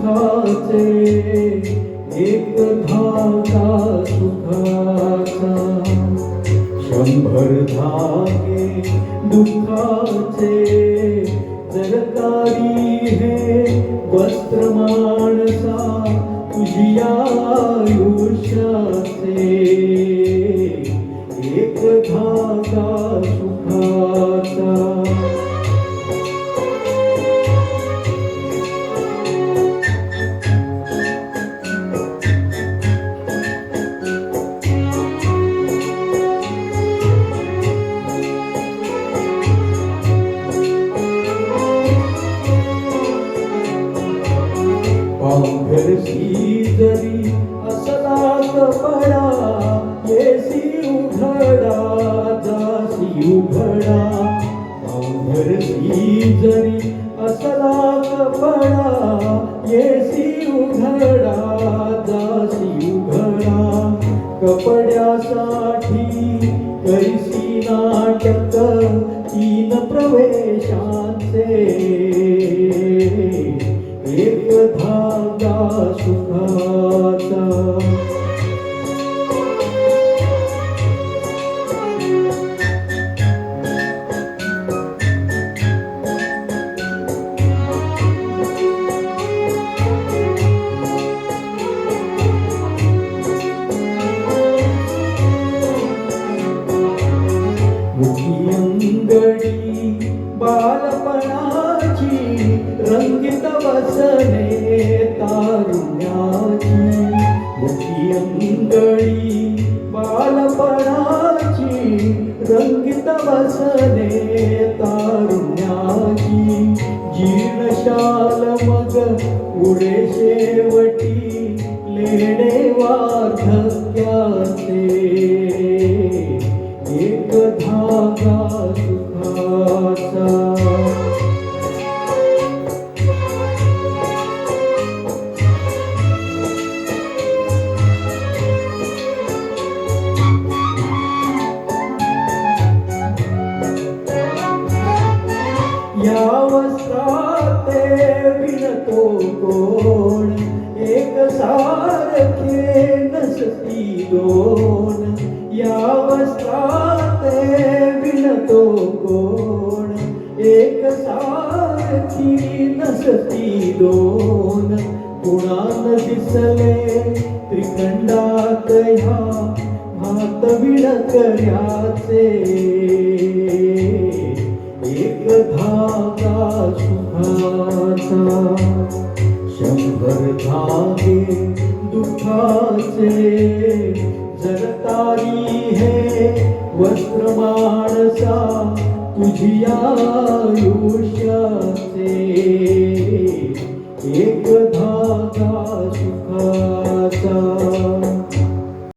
दुःखाचे एक धागा सुखाचा, 100 धागे दुःखाचे जरतारी हे वस्त्र माणसा तुझी आयुष्याचे, एक धागा सुखाचा. पांघरसी जरी असला कपडा, येसी उघडा जासी उघडा. पांघरसी जरी असला कपडा, येसी उघडा जासी उघडा. कपड्यासाठी कैसी नाटक 3 प्रवेशांचे, एक धागा सुखाचा. मुखी अंगडी बालपणाची, रंगीत वसने तारुण्याची. मुखी अंगडी बालपणाची, रंगीत वसने तारुण्याची. जीर्णशाल मग पुढे शेवटी लेणे वार्धक्याचे, एक धागा सुखाचा. या वस्त्राते विणतो कोण, एक सारखे नसती दोन. या वस्त्राते विणतो कोण, एक सारखी नसती दोन. कुणान दिसले त्रिखंडात ह्या हात विणकऱ्याचे, एक धागा सुखाचा. 100 धागे दुःखाचे जरतारी हे वस्त्र माणसा तुझी आयुष्याचे.